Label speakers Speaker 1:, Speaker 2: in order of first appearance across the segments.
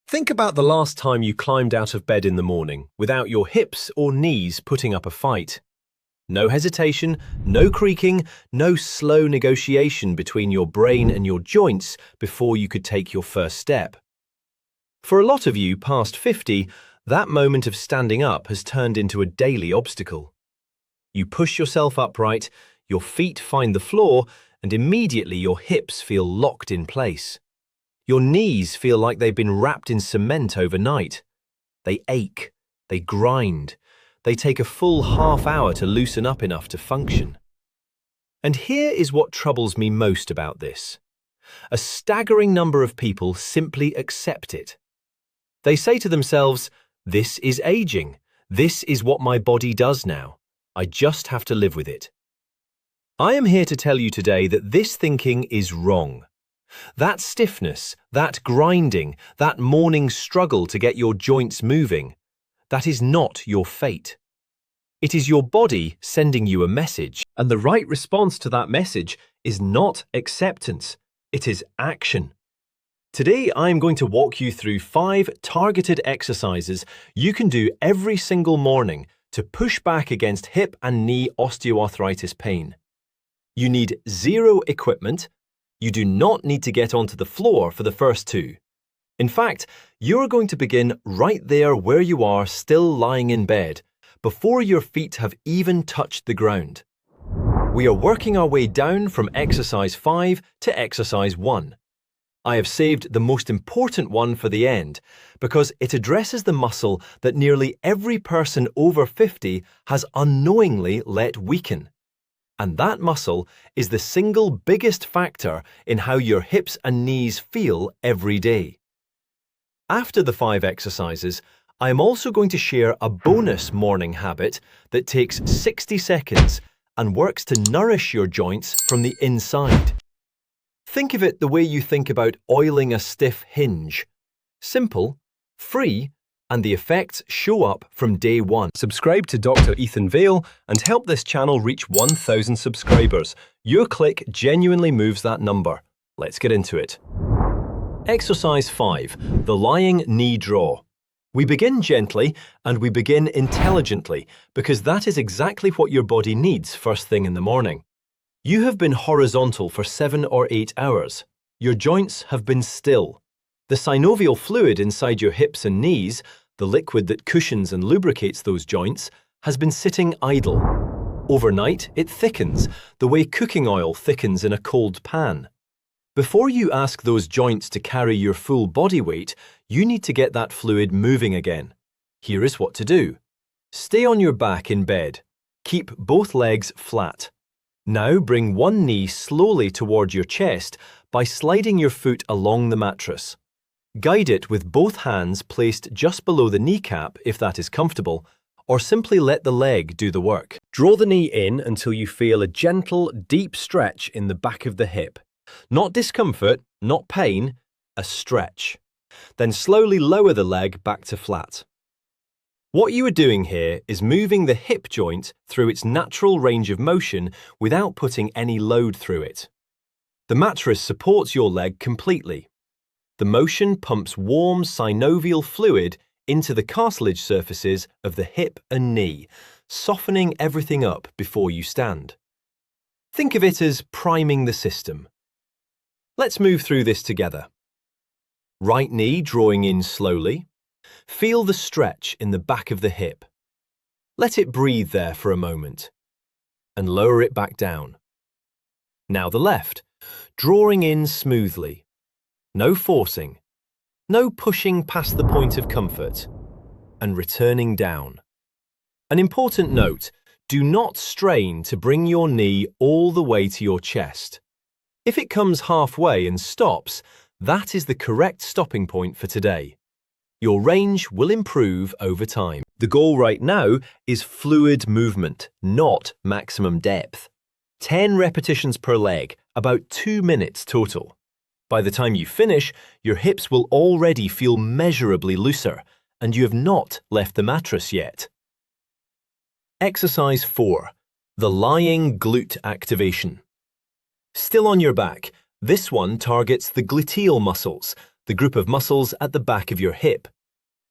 Speaker 1: Think about the last time you climbed out of bed in the morning without your hips or knees putting up a fight. No hesitation, no creaking, no slow negotiation between your brain and your joints before you could take your first step. For a lot of you past 50, that moment of standing up has turned into a daily obstacle. You push yourself upright, your feet find the floor, and immediately your hips feel locked in place. Your knees feel like they've been wrapped in cement overnight. They ache, they grind, they take a full half hour to loosen up enough to function. And here is what troubles me most about this. A staggering number of people simply accept it. They say to themselves, "This is aging. This is what my body does now. I just have to live with it." I am here to tell you today that this thinking is wrong. That stiffness, that grinding, that morning struggle to get your joints moving, that is not your fate. It is your body sending you a message, and the right response to that message is not acceptance, it is action. Today, I am going to walk you through 5 targeted exercises you can do every single morning to push back against hip and knee osteoarthritis pain. You need 0 equipment. You do not need to get onto the floor for the first 2. In fact, you are going to begin right there where you are still lying in bed, before your feet have even touched the ground. We are working our way down from exercise 5 to exercise 1. I have saved the most important one for the end because it addresses the muscle that nearly every person over 50 has unknowingly let weaken. And that muscle is the single biggest factor in how your hips and knees feel every day. After the 5 exercises, I am also going to share a bonus morning habit that takes 60 seconds and works to nourish your joints from the inside. Think of it the way you think about oiling a stiff hinge. Simple, free, and the effects show up from day 1. Subscribe to Dr. Ethan Vale and help this channel reach 1,000 subscribers. Your click genuinely moves that number. Let's get into it. Exercise 5, the lying knee draw. We begin gently and we begin intelligently because that is exactly what your body needs first thing in the morning. You have been horizontal for 7 or 8 hours. Your joints have been still. The synovial fluid inside your hips and knees, the liquid that cushions and lubricates those joints, has been sitting idle. Overnight, it thickens, the way cooking oil thickens in a cold pan. Before you ask those joints to carry your full body weight, you need to get that fluid moving again. Here is what to do. Stay on your back in bed. Keep both legs flat. Now bring one knee slowly toward your chest by sliding your foot along the mattress. Guide it with both hands placed just below the kneecap if that is comfortable, or simply let the leg do the work. Draw the knee in until you feel a gentle, deep stretch in the back of the hip. Not discomfort, not pain, a stretch. Then slowly lower the leg back to flat. What you are doing here is moving the hip joint through its natural range of motion without putting any load through it. The mattress supports your leg completely. The motion pumps warm synovial fluid into the cartilage surfaces of the hip and knee, softening everything up before you stand. Think of it as priming the system. Let's move through this together. Right knee drawing in slowly. Feel the stretch in the back of the hip. Let it breathe there for a moment. And lower it back down. Now the left, drawing in smoothly. No forcing. No pushing past the point of comfort. And returning down. An important note, do not strain to bring your knee all the way to your chest. If it comes halfway and stops, that is the correct stopping point for today. Your range will improve over time. The goal right now is fluid movement, not maximum depth. 10 repetitions per leg, about 2 minutes total. By the time you finish, your hips will already feel measurably looser, and you have not left the mattress yet. Exercise 4. The lying glute activation. Still on your back, this one targets the gluteal muscles, the group of muscles at the back of your hip.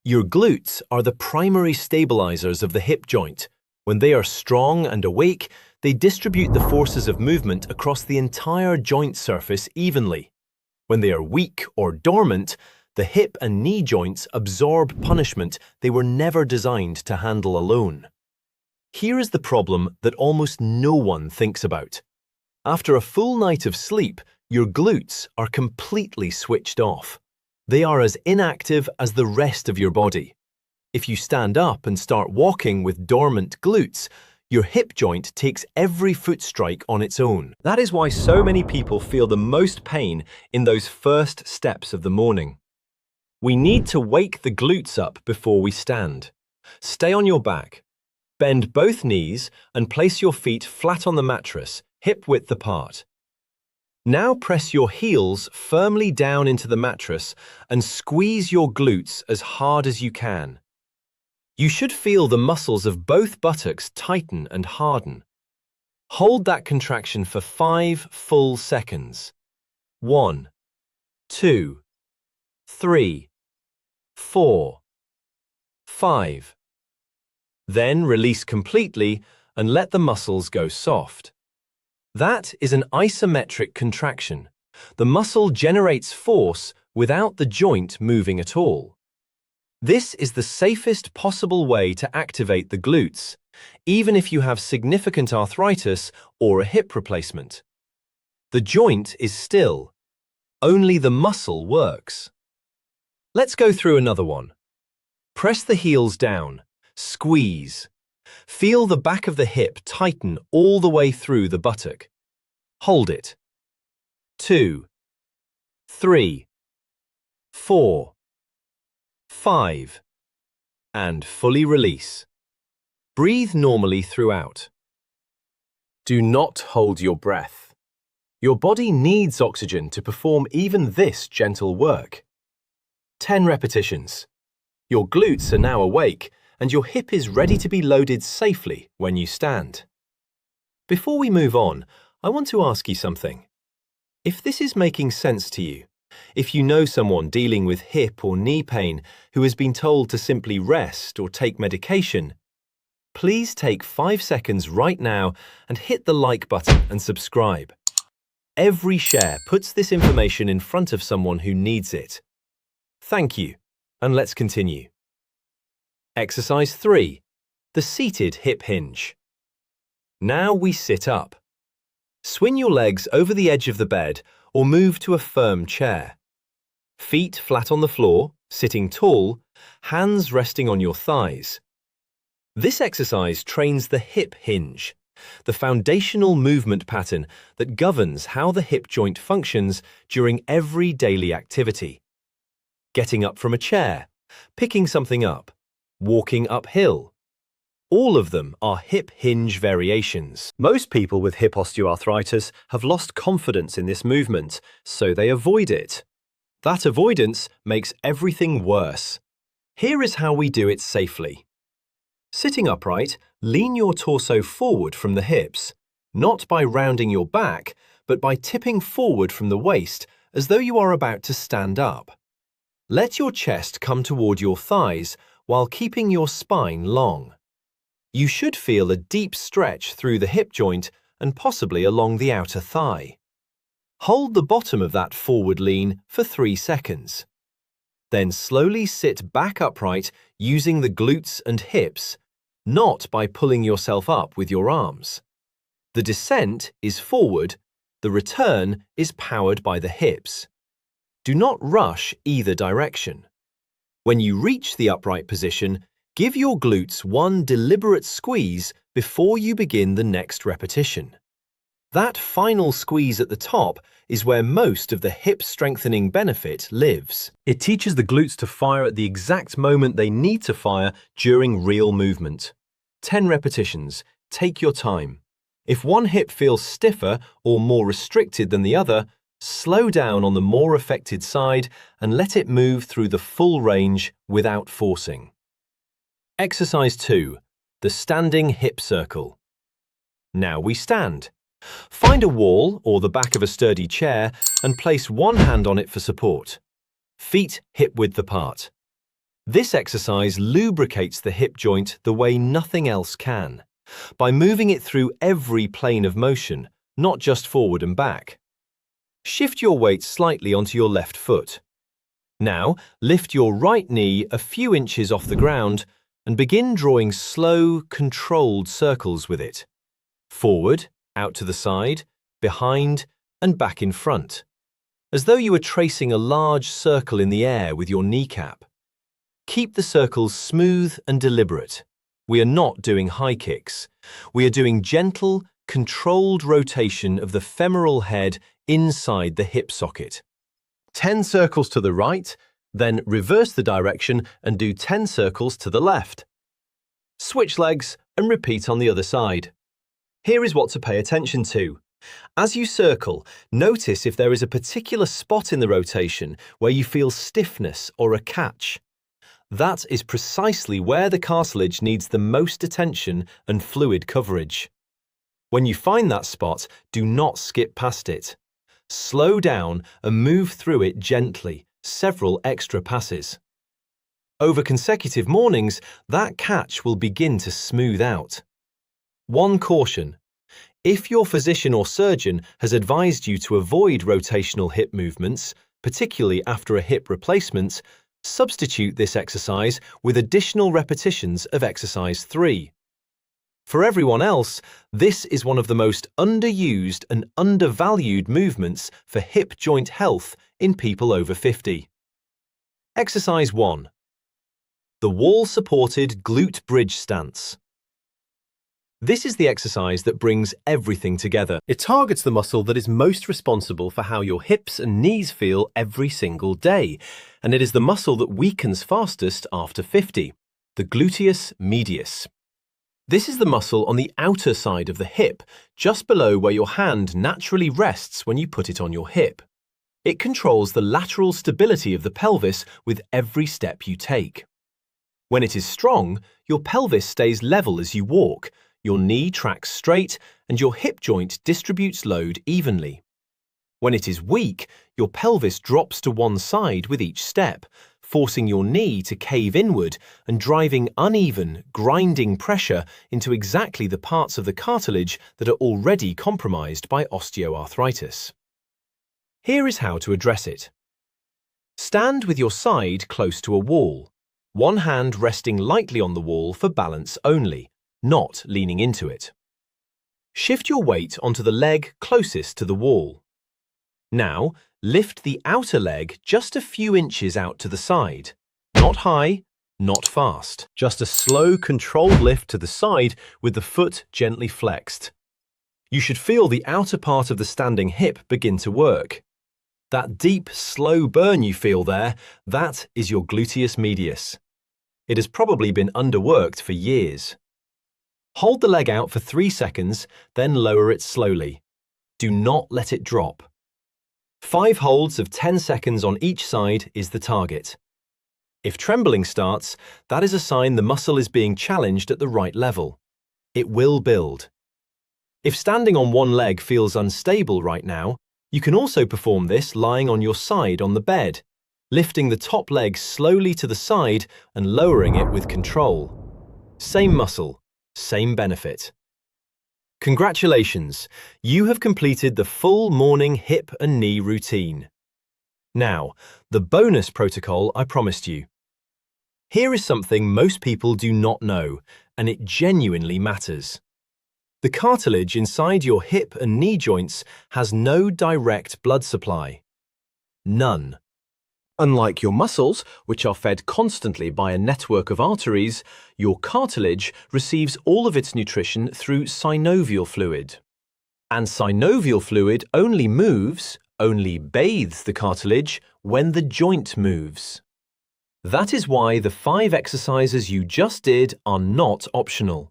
Speaker 1: Your glutes are the primary stabilizers of the hip joint. When they are strong and awake, they distribute the forces of movement across the entire joint surface evenly. When they are weak or dormant, the hip and knee joints absorb punishment they were never designed to handle alone. Here is the problem that almost no one thinks about. After a full night of sleep, your glutes are completely switched off. They are as inactive as the rest of your body. If you stand up and start walking with dormant glutes, your hip joint takes every foot strike on its own. That is why so many people feel the most pain in those first steps of the morning. We need to wake the glutes up before we stand. Stay on your back. Bend both knees and place your feet flat on the mattress, hip-width apart. Now press your heels firmly down into the mattress and squeeze your glutes as hard as you can. You should feel the muscles of both buttocks tighten and harden. Hold that contraction for 5 full seconds. 1, 2, 3, 4, 5. Then release completely and let the muscles go soft. That is an isometric contraction. The muscle generates force without the joint moving at all. This is the safest possible way to activate the glutes, even if you have significant arthritis or a hip replacement. The joint is still. Only the muscle works. Let's go through another one. Press the heels down. Squeeze. Feel the back of the hip tighten all the way through the buttock. Hold it. 2, 3, 4, 5. And fully release. Breathe normally throughout. Do not hold your breath. Your body needs oxygen to perform even this gentle work. 10 repetitions. Your glutes are now awake, and your hip is ready to be loaded safely when you stand. Before we move on, I want to ask you something. If this is making sense to you, if you know someone dealing with hip or knee pain who has been told to simply rest or take medication, please take 5 seconds right now and hit the like button and subscribe. Every share puts this information in front of someone who needs it. Thank you, and let's continue. Exercise 3. The seated hip hinge. Now we sit up. Swing your legs over the edge of the bed or move to a firm chair. Feet flat on the floor, sitting tall, hands resting on your thighs. This exercise trains the hip hinge, the foundational movement pattern that governs how the hip joint functions during every daily activity. Getting up from a chair, picking something up, walking uphill. All of them are hip hinge variations. Most people with hip osteoarthritis have lost confidence in this movement, so they avoid it. That avoidance makes everything worse. Here is how we do it safely. Sitting upright, lean your torso forward from the hips, not by rounding your back, but by tipping forward from the waist as though you are about to stand up. Let your chest come toward your thighs while keeping your spine long. You should feel a deep stretch through the hip joint and possibly along the outer thigh. Hold the bottom of that forward lean for 3 seconds. Then slowly sit back upright using the glutes and hips, not by pulling yourself up with your arms. The descent is forward, the return is powered by the hips. Do not rush either direction. When you reach the upright position, give your glutes one deliberate squeeze before you begin the next repetition. That final squeeze at the top is where most of the hip strengthening benefit lives. It teaches the glutes to fire at the exact moment they need to fire during real movement. 10 repetitions. Take your time. If one hip feels stiffer or more restricted than the other, slow down on the more affected side and let it move through the full range without forcing. Exercise 2. The standing hip circle. Now we stand. Find a wall or the back of a sturdy chair and place one hand on it for support. feet hip-width apart. This exercise lubricates the hip joint the way nothing else can, by moving it through every plane of motion, not just forward and back. Shift your weight slightly onto your left foot. Now, lift your right knee a few inches off the ground and begin drawing slow, controlled circles with it. Forward, out to the side, behind, and back in front, as though you were tracing a large circle in the air with your kneecap. Keep the circles smooth and deliberate. We are not doing high kicks. We are doing gentle, controlled rotation of the femoral head inside the hip socket. 10 circles to the right, then reverse the direction and do 10 circles to the left. Switch legs and repeat on the other side. Here is what to pay attention to. As you circle, notice if there is a particular spot in the rotation where you feel stiffness or a catch. That is precisely where the cartilage needs the most attention and fluid coverage. When you find that spot, do not skip past it. Slow down and move through it gently, several extra passes. Over consecutive mornings, that catch will begin to smooth out. One caution: if your physician or surgeon has advised you to avoid rotational hip movements, particularly after a hip replacement, substitute this exercise with additional repetitions of exercise 3. For everyone else, this is one of the most underused and undervalued movements for hip joint health in people over 50. Exercise 1. The wall-supported glute bridge stance. This is the exercise that brings everything together. It targets the muscle that is most responsible for how your hips and knees feel every single day, and it is the muscle that weakens fastest after 50, the gluteus medius. This is the muscle on the outer side of the hip, just below where your hand naturally rests when you put it on your hip. It controls the lateral stability of the pelvis with every step you take. When it is strong, your pelvis stays level as you walk, your knee tracks straight, and your hip joint distributes load evenly. When it is weak, your pelvis drops to one side with each step, forcing your knee to cave inward and driving uneven, grinding pressure into exactly the parts of the cartilage that are already compromised by osteoarthritis. Here is how to address it. Stand with your side close to a wall, one hand resting lightly on the wall for balance only, not leaning into it. Shift your weight onto the leg closest to the wall. Now, lift the outer leg just a few inches out to the side. Not high, not fast. Just a slow, controlled lift to the side with the foot gently flexed. You should feel the outer part of the standing hip begin to work. That deep, slow burn you feel there, that is your gluteus medius. It has probably been underworked for years. Hold the leg out for 3 seconds, then lower it slowly. Do not let it drop. 5 holds of 10 seconds on each side is the target. If trembling starts, that is a sign the muscle is being challenged at the right level. It will build. If standing on one leg feels unstable right now, you can also perform this lying on your side on the bed, lifting the top leg slowly to the side and lowering it with control. Same muscle. Same benefit. Congratulations, you have completed the full morning hip and knee routine. Now, the bonus protocol I promised you. Here is something most people do not know, and it genuinely matters. The cartilage inside your hip and knee joints has no direct blood supply. None. Unlike your muscles, which are fed constantly by a network of arteries, your cartilage receives all of its nutrition through synovial fluid. And synovial fluid only bathes the cartilage when the joint moves. That is why the 5 exercises you just did are not optional.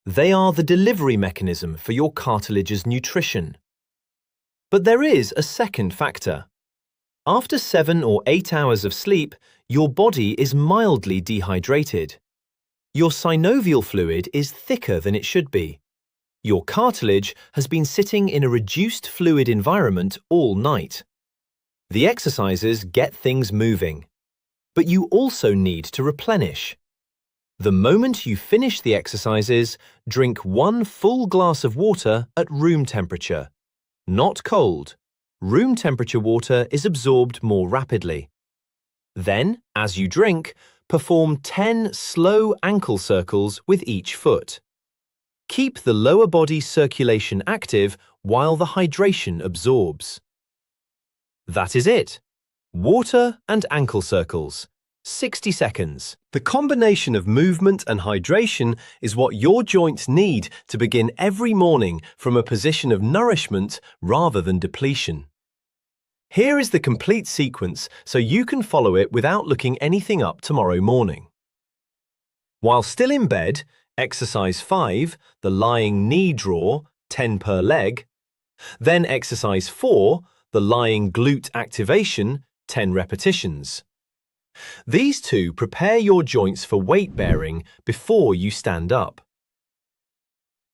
Speaker 1: They are the delivery mechanism for your cartilage's nutrition. But there is a second factor. After 7 or 8 hours of sleep, your body is mildly dehydrated. Your synovial fluid is thicker than it should be. Your cartilage has been sitting in a reduced fluid environment all night. The exercises get things moving, but you also need to replenish. The moment you finish the exercises, drink 1 full glass of water at room temperature. Not cold. Room temperature water is absorbed more rapidly. Then, as you drink, perform 10 slow ankle circles with each foot. Keep the lower body circulation active while the hydration absorbs. That is it. Water and ankle circles. 60 seconds. The combination of movement and hydration is what your joints need to begin every morning from a position of nourishment rather than depletion. Here is the complete sequence so you can follow it without looking anything up tomorrow morning. While still in bed, exercise 5, the lying knee draw, 10 per leg. Then exercise 4, the lying glute activation, 10 repetitions. These two prepare your joints for weight bearing before you stand up.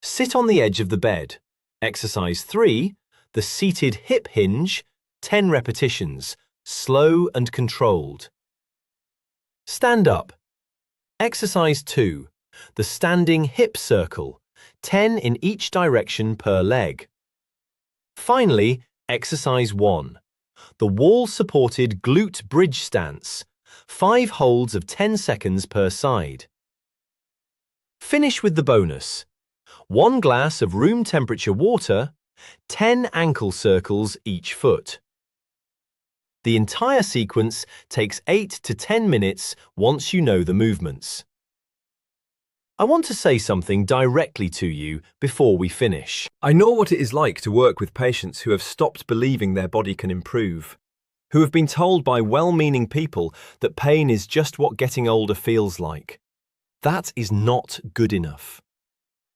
Speaker 1: Sit on the edge of the bed. Exercise 3, the seated hip hinge, 10 repetitions, slow and controlled. Stand up. Exercise 2, the standing hip circle, 10 in each direction per leg. Finally, exercise 1, the wall-supported glute bridge stance, 5 holds of 10 seconds per side. Finish with the bonus. 1 glass of room temperature water, 10 ankle circles each foot. The entire sequence takes 8 to 10 minutes once you know the movements. I want to say something directly to you before we finish. I know what it is like to work with patients who have stopped believing their body can improve, who have been told by well-meaning people that pain is just what getting older feels like. That is not good enough.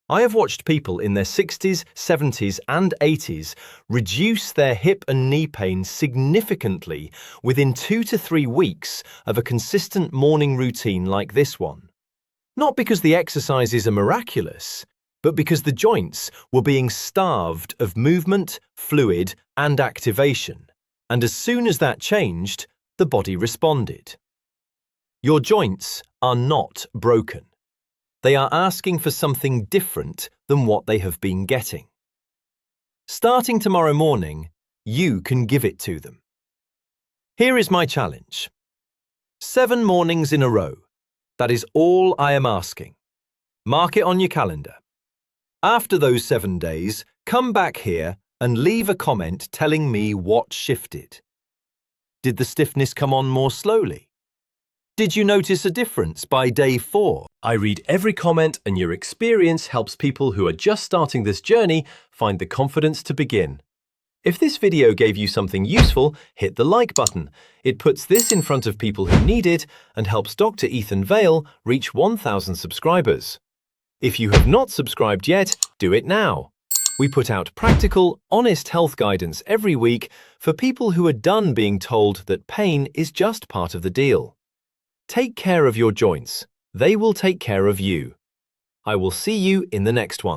Speaker 1: I have watched people in their 60s, 70s and 80s reduce their hip and knee pain significantly within 2 to 3 weeks of a consistent morning routine like this one. Not because the exercises are miraculous, but because the joints were being starved of movement, fluid and activation. And as soon as that changed, the body responded. Your joints are not broken. They are asking for something different than what they have been getting. Starting tomorrow morning, you can give it to them. Here is my challenge. 7 mornings in a row. That is all I am asking. Mark it on your calendar. After those 7 days, come back here and leave a comment telling me what shifted. Did the stiffness come on more slowly? Did you notice a difference by day 4? I read every comment and your experience helps people who are just starting this journey find the confidence to begin. If this video gave you something useful, hit the like button. It puts this in front of people who need it and helps Dr. Ethan Vale reach 1,000 subscribers. If you have not subscribed yet, do it now. We put out practical, honest health guidance every week for people who are done being told that pain is just part of the deal. Take care of your joints. They will take care of you. I will see you in the next one.